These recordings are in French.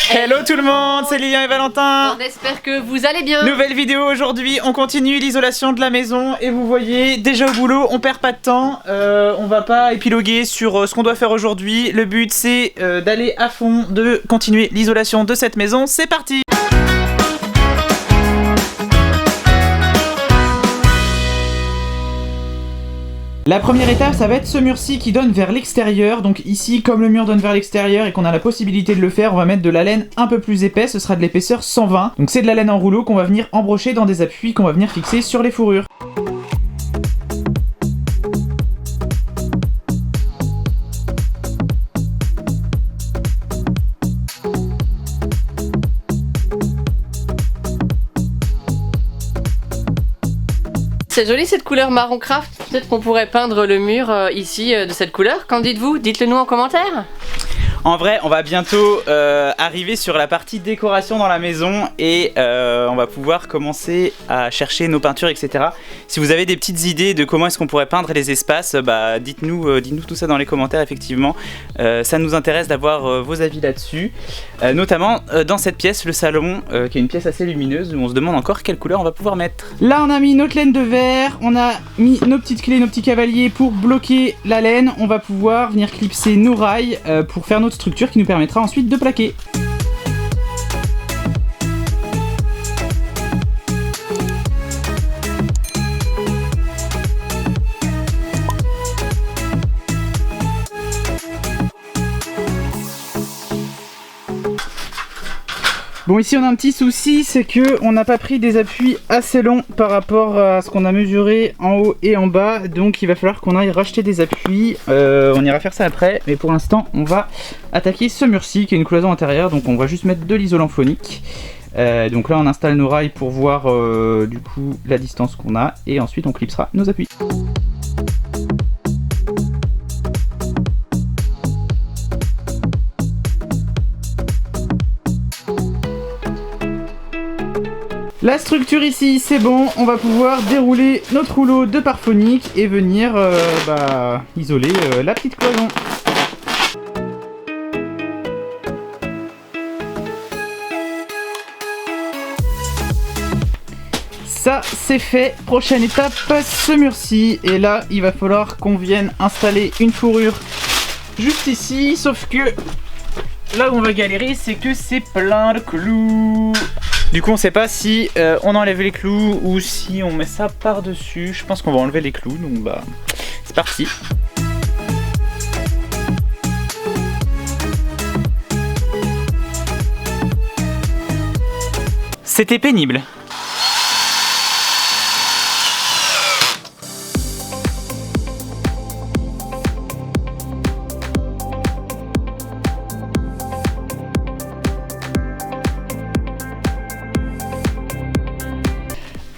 Hello tout le monde, c'est Lilian et Valentin. On espère que vous allez bien. Nouvelle vidéo aujourd'hui, on continue l'isolation de la maison et vous voyez, déjà au boulot, on perd pas de temps. On va pas épiloguer sur ce qu'on doit faire aujourd'hui. Le but c'est d'aller à fond, de continuer l'isolation de cette maison. C'est parti. La première étape, ça va être ce mur-ci qui donne vers l'extérieur. Donc ici, comme le mur donne vers l'extérieur et qu'on a la possibilité de le faire, on va mettre de la laine un peu plus épaisse. Ce sera de l'épaisseur 120. Donc c'est de la laine en rouleau qu'on va venir embrocher dans des appuis qu'on va venir fixer sur les fourrures. C'est joli cette couleur marron craft. Peut-être qu'on pourrait peindre le mur ici de cette couleur. Qu'en dites-vous? Dites-le nous en commentaire. En vrai, on va bientôt arriver sur la partie décoration dans la maison et on va pouvoir commencer à chercher nos peintures, etc. Si vous avez des petites idées de comment est-ce qu'on pourrait peindre les espaces, bah, dites-nous tout ça dans les commentaires, effectivement. Ça nous intéresse d'avoir vos avis là-dessus. Notamment dans cette pièce, le salon, qui est une pièce assez lumineuse, où on se demande encore quelle couleur on va pouvoir mettre. Là, on a mis notre laine de verre, on a mis nos petites clés, nos petits cavaliers pour bloquer la laine. On va pouvoir venir clipser nos rails pour faire notre structure qui nous permettra ensuite de plaquer. Bon, ici on a un petit souci, c'est que on n'a pas pris des appuis assez longs par rapport à ce qu'on a mesuré en haut et en bas, donc il va falloir qu'on aille racheter des appuis. On ira faire ça après, mais pour l'instant on va attaquer ce mur-ci qui est une cloison intérieure, donc on va juste mettre de l'isolant phonique. Donc là on installe nos rails pour voir du coup la distance qu'on a, et ensuite on clipsera nos appuis. La structure ici, c'est bon, on va pouvoir dérouler notre rouleau de pare phonique et venir isoler la petite cloison. Ça, c'est fait. Prochaine étape, ce mur-ci. Et là, il va falloir qu'on vienne installer une fourrure juste ici, sauf que là où on va galérer, c'est que c'est plein de clous. Du coup on sait pas si on enlève les clous ou si on met ça par dessus. Je pense qu'on va enlever les clous, donc bah c'est parti. C'était pénible.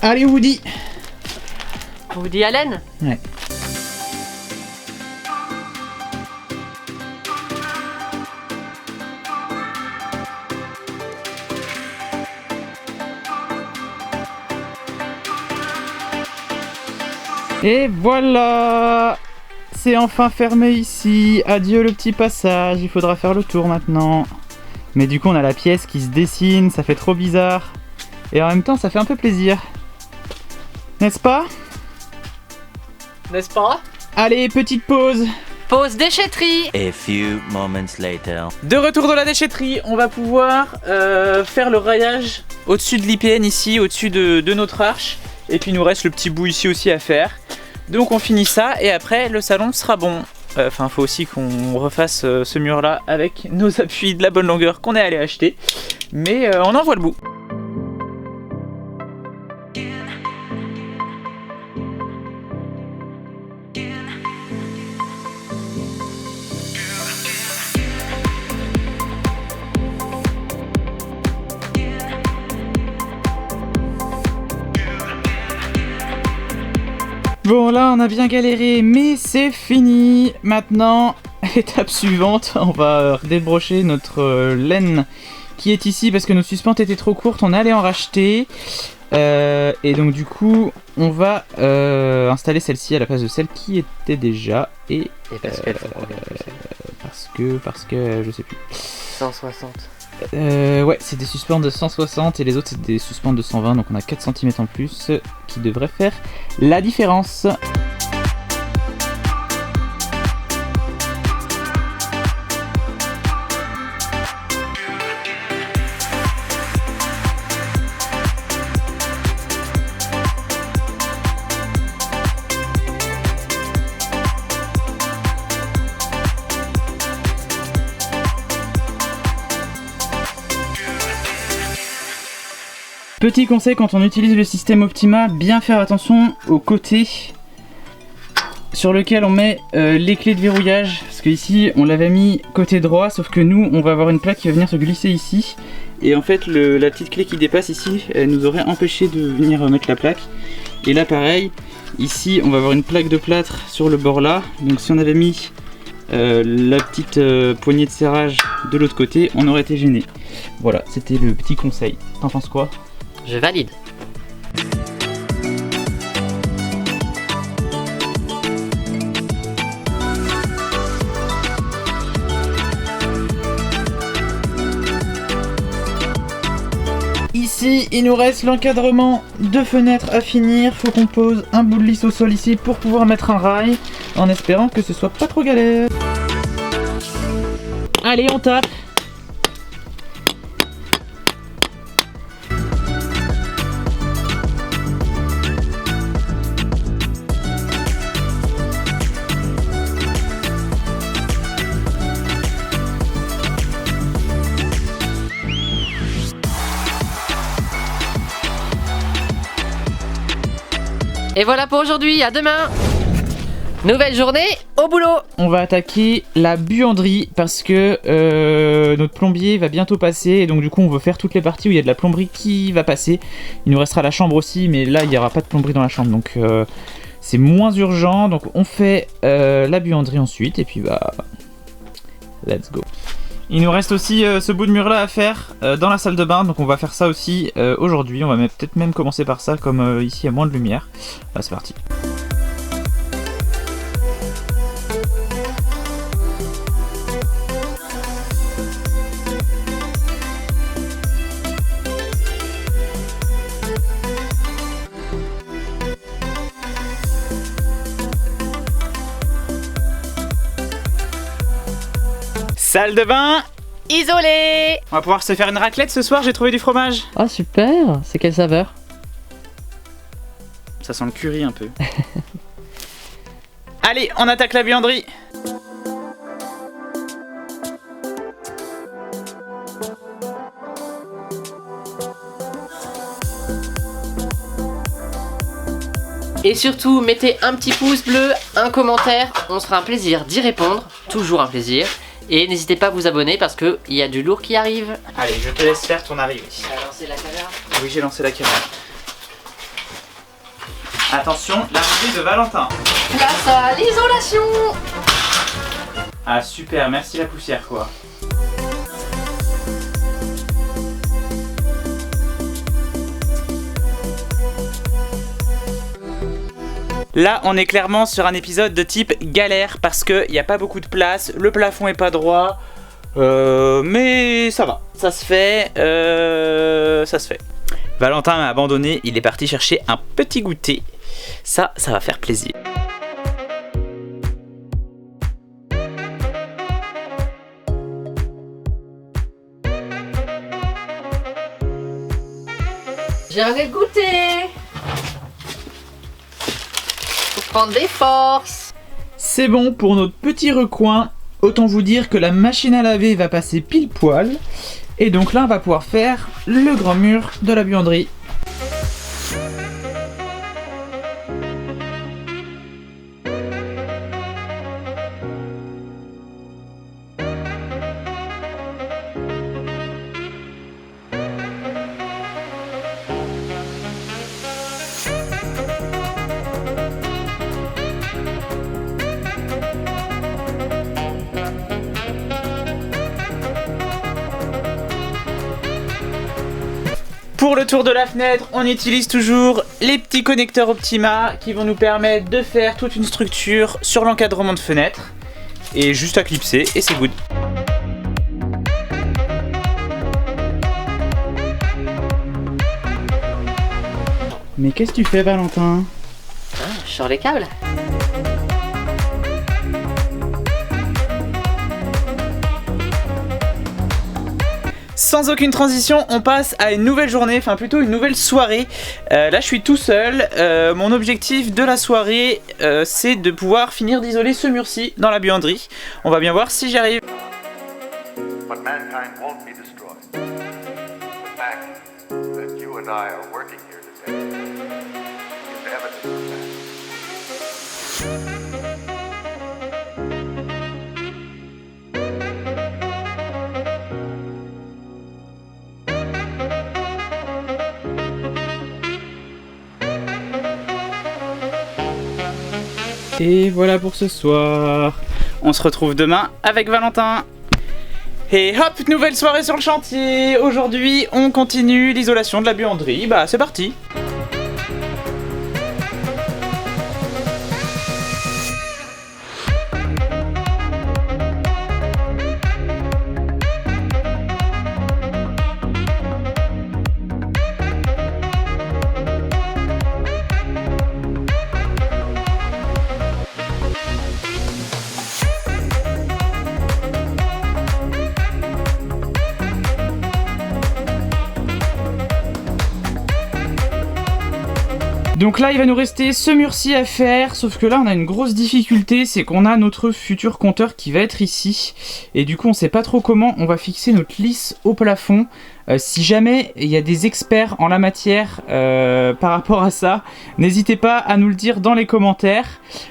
Allez Woody. Woody Allen. Ouais. Et voilà, c'est enfin fermé ici. Adieu le petit passage, il faudra faire le tour maintenant. Mais du coup on a la pièce qui se dessine, ça fait trop bizarre. Et en même temps ça fait un peu plaisir. N'est-ce pas? N'est-ce pas? Allez, petite pause. Pause déchetterie. A few moments later. De retour dans la déchetterie, on va pouvoir faire le raillage au-dessus de l'IPN ici, au-dessus de notre arche. Et puis il nous reste le petit bout ici aussi à faire. Donc on finit ça et après le salon sera bon. Enfin, faut aussi qu'on refasse ce mur-là avec nos appuis de la bonne longueur qu'on est allé acheter. Mais on en voit le bout. Bon là on a bien galéré mais c'est fini. Maintenant, étape suivante, on va débrocher notre laine qui est ici parce que nos suspentes étaient trop courtes, on est allé en racheter. Et donc du coup on va installer celle-ci à la place de celle qui était déjà. Et parce qu'elle fait parce que je sais plus. 160. Ouais, c'est des suspentes de 160 et les autres c'est des suspentes de 120, donc on a 4 cm en plus qui devrait faire la différence. Petit conseil quand on utilise le système Optima, bien faire attention au côté sur lequel on met les clés de verrouillage, parce que ici on l'avait mis côté droit, sauf que nous on va avoir une plaque qui va venir se glisser ici, et en fait la petite clé qui dépasse ici, elle nous aurait empêché de venir mettre la plaque. Et là pareil, ici on va avoir une plaque de plâtre sur le bord là, donc si on avait mis la petite poignée de serrage de l'autre côté, on aurait été gêné. Voilà, c'était le petit conseil. T'en penses quoi ? Je valide. Ici, il nous reste l'encadrement de fenêtres à finir. Faut qu'on pose un bout de lisse au sol ici pour pouvoir mettre un rail, en espérant que ce soit pas trop galère. Allez, on tape. Et voilà pour aujourd'hui, à demain. Nouvelle journée, au boulot. On va attaquer la buanderie parce que notre plombier va bientôt passer, et donc du coup on veut faire toutes les parties où il y a de la plomberie qui va passer. Il nous restera la chambre aussi, mais là il n'y aura pas de plomberie dans la chambre, donc c'est moins urgent. Donc on fait la buanderie ensuite, et puis bah let's go. Il nous reste aussi ce bout de mur là à faire dans la salle de bain, donc on va faire ça aussi aujourd'hui. On va peut-être même commencer par ça, comme ici il y a moins de lumière. Là c'est parti. Salle de bain Isolé. On va pouvoir se faire une raclette ce soir, j'ai trouvé du fromage. Oh super, c'est quelle saveur? Ça sent le curry un peu. Allez, on attaque la buanderie. Et surtout, mettez un petit pouce bleu, un commentaire, on sera un plaisir d'y répondre, toujours un plaisir. Et n'hésitez pas à vous abonner parce qu'il y a du lourd qui arrive. Allez, je te laisse faire ton arrivée. Tu as lancé la caméra? Oui, j'ai lancé la caméra. Attention, l'arrivée de Valentin. Place à l'isolation. Ah super, merci la poussière quoi. Là, on est clairement sur un épisode de type galère parce qu'il n'y a pas beaucoup de place, le plafond est pas droit, mais ça va, ça se fait, Valentin m'a abandonné, il est parti chercher un petit goûter, ça va faire plaisir. J'aimerais goûter. Prendre des forces. C'est bon pour notre petit recoin. Autant vous dire que la machine à laver va passer pile poil. Et donc là on va pouvoir faire le grand mur de la buanderie. Pour le tour de la fenêtre, on utilise toujours les petits connecteurs Optima qui vont nous permettre de faire toute une structure sur l'encadrement de fenêtre. Et juste à clipser et c'est good. Mais qu'est-ce que tu fais, Valentin? Ah, je sors les câbles. Sans aucune transition, on passe à une nouvelle journée, enfin plutôt une nouvelle soirée. Là, je suis tout seul. Mon objectif de la soirée, c'est de pouvoir finir d'isoler ce mur-ci dans la buanderie. On va bien voir si j'y arrive. But mankind won't be destroyed. The fact that you and I are working here today is evidence of that. Et voilà pour ce soir. On se retrouve demain avec Valentin. Et hop, nouvelle soirée sur le chantier. Aujourd'hui, on continue l'isolation de la buanderie. Bah, c'est parti. Donc là il va nous rester ce mur-ci à faire, sauf que là on a une grosse difficulté, c'est qu'on a notre futur compteur qui va être ici. Et du coup on sait pas trop comment on va fixer notre lisse au plafond. Si jamais il y a des experts en la matière par rapport à ça, n'hésitez pas à nous le dire dans les commentaires.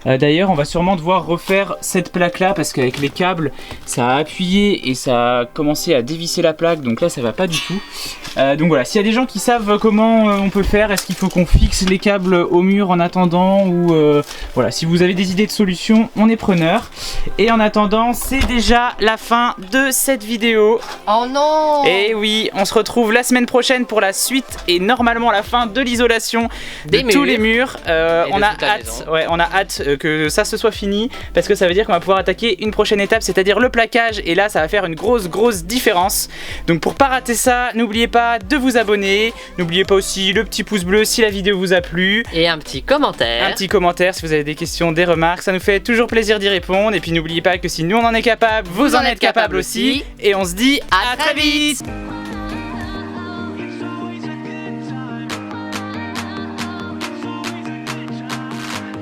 D'ailleurs on va sûrement devoir refaire cette plaque là parce qu'avec les câbles ça a appuyé et ça a commencé à dévisser la plaque, donc là ça va pas du tout. Donc voilà, s'il y a des gens qui savent comment on peut faire, est-ce qu'il faut qu'on fixe les câbles au mur en attendant ou voilà, si vous avez des idées de solutions, on est preneur. Et en attendant, c'est déjà la fin de cette vidéo. Oh non! Et oui, on se retrouve la semaine prochaine pour la suite et normalement la fin de l'isolation de tous les murs. On a hâte que ça se soit fini parce que ça veut dire qu'on va pouvoir attaquer une prochaine étape, c'est-à-dire le plaquage, et là ça va faire une grosse différence. Donc pour pas rater ça, n'oubliez pas de vous abonner, n'oubliez pas aussi le petit pouce bleu si la vidéo vous a plu. Et un petit commentaire. Un petit commentaire si vous avez des questions, des remarques, ça nous fait toujours plaisir d'y répondre. Et puis n'oubliez pas que si nous on en est capable, vous en êtes capable aussi. Et on se dit à très vite.